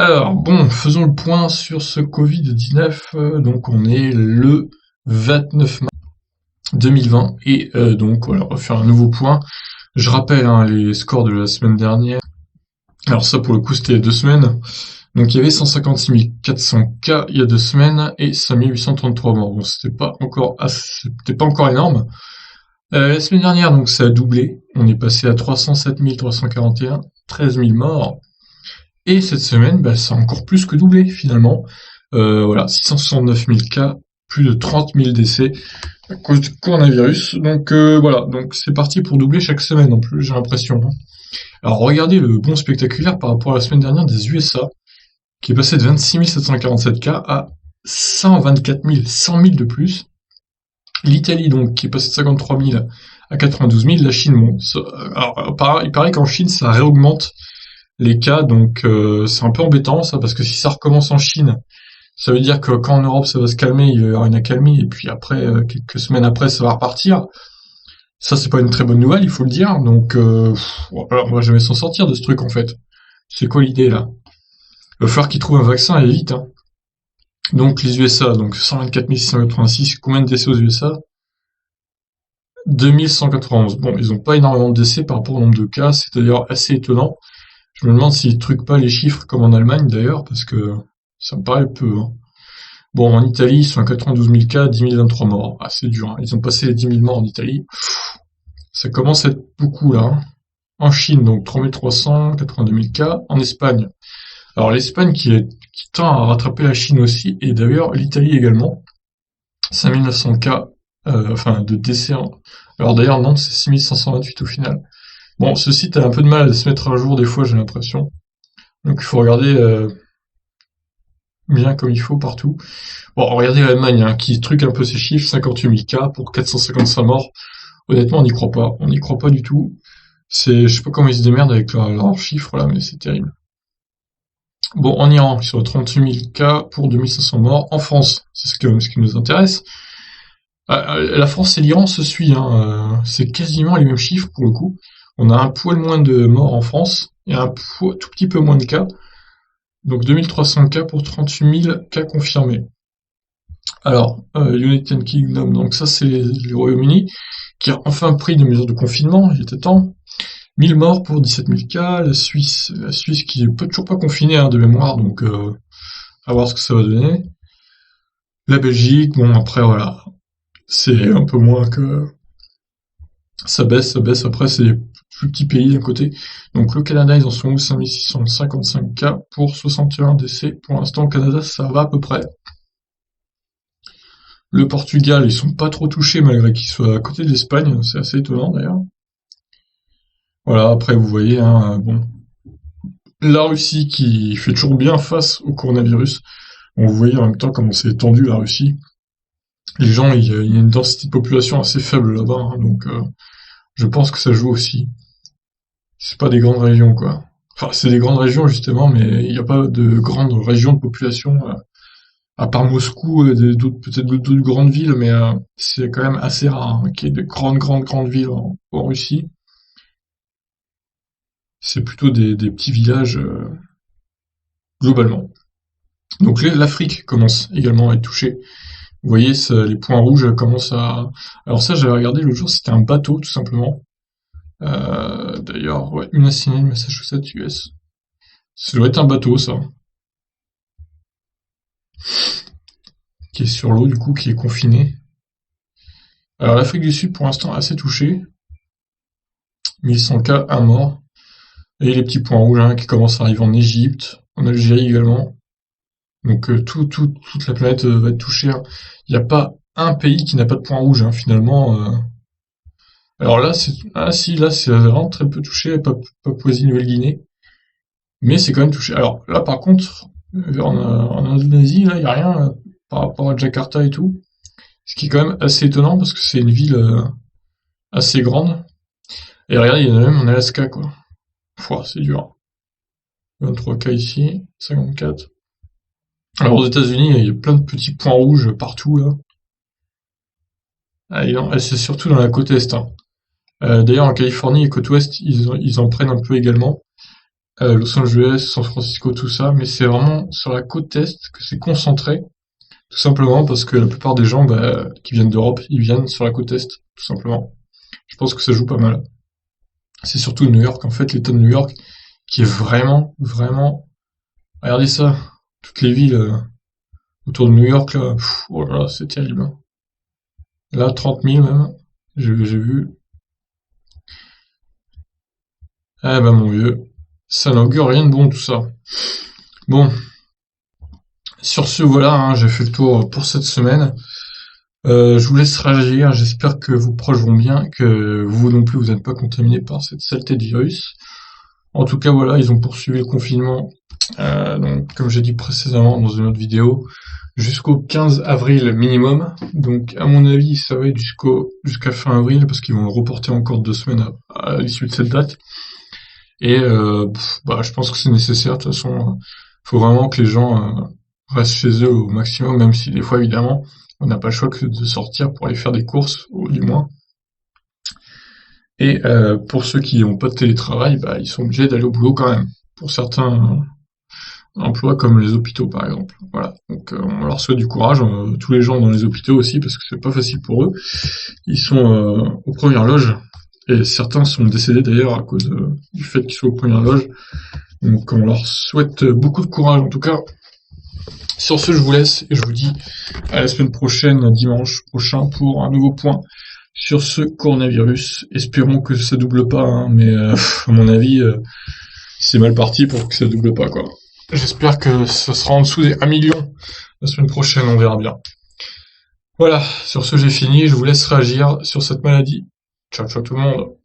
Alors bon, faisons le point sur ce Covid-19. Donc on est le 29 mars 2020 et donc voilà, on va faire un nouveau point. Je rappelle les scores de la semaine dernière. Alors ça pour le coup c'était il y a 2 semaines. Donc il y avait 156 400 cas il y a 2 semaines et 5833 morts. Bon c'était pas encore énorme. La semaine dernière donc ça a doublé. On est passé à 307 341, 13 000 morts. Et cette semaine, bah, ça a encore plus que doublé finalement. Voilà, 669 000 cas, plus de 30 000 décès à cause du coronavirus. Donc voilà, donc c'est parti pour doubler chaque semaine en plus, j'ai l'impression. Alors regardez le bond spectaculaire par rapport à la semaine dernière des USA, qui est passé de 26 747 cas à 124 000, 100 000 de plus. L'Italie donc, qui est passé de 53 000 à 92 000. La Chine, bon, alors, il paraît qu'en Chine, ça réaugmente les cas, donc c'est un peu embêtant ça, parce que si ça recommence en Chine, ça veut dire que quand en Europe ça va se calmer, il va y avoir une accalmie, et puis après, quelques semaines après, ça va repartir. Ça, c'est pas une très bonne nouvelle, il faut le dire, donc alors, on va jamais s'en sortir de ce truc en fait. C'est quoi l'idée là? Il va falloir qu'ils trouvent un vaccin et vite, hein. Donc les USA, donc 124 686, combien de décès aux USA? 2191. Bon, ils ont pas énormément de décès par rapport au nombre de cas, c'est d'ailleurs assez étonnant. Je me demande s'ils truquent pas les chiffres comme en Allemagne d'ailleurs, parce que ça me paraît peu, hein. Bon, en Italie, ils sont à 92 000 cas, 10 023 morts. Ah, c'est dur, hein. Ils ont passé les 10 000 morts en Italie. Ça commence à être beaucoup là, hein. En Chine, donc 3 300, 82 000 cas. En Espagne. Alors l'Espagne qui tend à rattraper la Chine aussi, et d'ailleurs l'Italie également. 5 900 cas, enfin de décès. Alors d'ailleurs non, c'est 6 528 au final. Bon, ce site a un peu de mal à se mettre à jour des fois, j'ai l'impression. Donc il faut regarder bien comme il faut partout. Bon, regardez l'Allemagne, hein, qui truque un peu ses chiffres, 58 000 cas pour 455 morts. Honnêtement, on n'y croit pas. On n'y croit pas du tout. Je sais pas comment ils se démerdent avec leurs chiffres là, mais c'est terrible. Bon, en Iran, ils sont à 38 000 cas pour 2500 morts. En France, c'est ce qui nous intéresse. La France et l'Iran se suivent, hein, c'est quasiment les mêmes chiffres pour le coup. On a un poil moins de morts en France et tout petit peu moins de cas. Donc 2300 cas pour 38 000 cas confirmés. Alors, United Kingdom, donc ça c'est le Royaume-Uni, qui a enfin pris des mesures de confinement, il était temps. 1000 morts pour 17 000 cas, la Suisse qui est toujours pas confinée, hein, de mémoire, donc à voir ce que ça va donner. La Belgique, bon après voilà, c'est un peu moins que... ça baisse, après c'est les plus petits pays d'un côté. Donc le Canada, ils en sont où? 5655 cas pour 61 décès. Pour l'instant, au Canada, ça va à peu près. Le Portugal, ils sont pas trop touchés malgré qu'ils soient à côté de l'Espagne, c'est assez étonnant d'ailleurs. Voilà, après vous voyez, hein, bon, la Russie qui fait toujours bien face au coronavirus. Bon, vous voyez en même temps comment c'est étendu la Russie. Les gens, il y a une densité de population assez faible là-bas, hein, donc je pense que ça joue aussi. C'est pas des grandes régions quoi. Enfin, c'est des grandes régions justement, mais il n'y a pas de grandes régions de population. À part Moscou, peut-être d'autres grandes villes, mais c'est quand même assez rare, hein, qu'il y ait de grandes villes en Russie. C'est plutôt des petits villages globalement. Donc l'Afrique commence également à être touchée. Vous voyez, les points rouges commencent à... Alors ça, j'avais regardé l'autre jour, c'était un bateau tout simplement. D'ailleurs, ouais, Unacinel, Massachusetts, US. Ça doit être un bateau, ça, qui est sur l'eau, du coup, qui est confiné. Alors l'Afrique du Sud, pour l'instant, assez touchée. 1100 cas, un mort. Et les petits points rouges, hein, qui commencent à arriver en Égypte, en Algérie également. Donc toute la planète va être touchée, hein. Il n'y a pas un pays qui n'a pas de points rouges, hein, finalement. Alors là, si, là, c'est vraiment très peu touché, Papouasie-Nouvelle-Guinée. Mais c'est quand même touché. Alors là, par contre, en Indonésie, là, il n'y a rien par rapport à Jakarta et tout. Ce qui est quand même assez étonnant parce que c'est une ville assez grande. Et regardez, il y en a même en Alaska, quoi. Pouah, c'est dur. 23 cas ici, 54. Alors aux États-Unis, il y a plein de petits points rouges partout, là. Ah, et c'est surtout dans la côte est, hein. D'ailleurs, en Californie et côte ouest, ils en prennent un peu également. Los Angeles, San Francisco, tout ça, mais c'est vraiment sur la côte est que c'est concentré, tout simplement parce que la plupart des gens qui viennent d'Europe, ils viennent sur la côte est, tout simplement. Je pense que ça joue pas mal. C'est surtout New York, en fait, l'État de New York, qui est vraiment, vraiment... Regardez ça, toutes les villes autour de New York, là, oh là là, c'est terrible, hein. Là, 30 000 même, j'ai vu. Eh ben mon vieux, ça n'augure rien de bon tout ça. Bon, sur ce, voilà, hein, j'ai fait le tour pour cette semaine. Je vous laisse réagir, j'espère que vos proches vont bien, que vous non plus vous n'êtes pas contaminé par cette saleté de virus. En tout cas, voilà, ils ont poursuivi le confinement, donc comme j'ai dit précédemment dans une autre vidéo, jusqu'au 15 avril minimum. Donc à mon avis, ça va être jusqu'à fin avril, parce qu'ils vont le reporter encore 2 semaines à l'issue de cette date. Et je pense que c'est nécessaire, de toute façon, faut vraiment que les gens restent chez eux au maximum, même si des fois, évidemment, on n'a pas le choix que de sortir pour aller faire des courses, ou du moins. Et pour ceux qui n'ont pas de télétravail, ils sont obligés d'aller au boulot quand même. Pour certains emplois comme les hôpitaux par exemple. Voilà. Donc on leur souhaite du courage, tous les gens dans les hôpitaux aussi, parce que c'est pas facile pour eux. Ils sont aux premières loges, et certains sont décédés d'ailleurs à cause du fait qu'ils soient aux premières loges. Donc on leur souhaite beaucoup de courage en tout cas. Sur ce, je vous laisse et je vous dis à la semaine prochaine, dimanche prochain, pour un nouveau point sur ce coronavirus. Espérons que ça double pas, hein, mais à mon avis, c'est mal parti pour que ça double pas, quoi. J'espère que ça sera en dessous des 1 million la semaine prochaine, on verra bien. Voilà, sur ce j'ai fini, je vous laisse réagir sur cette maladie. Ciao ciao tout le monde.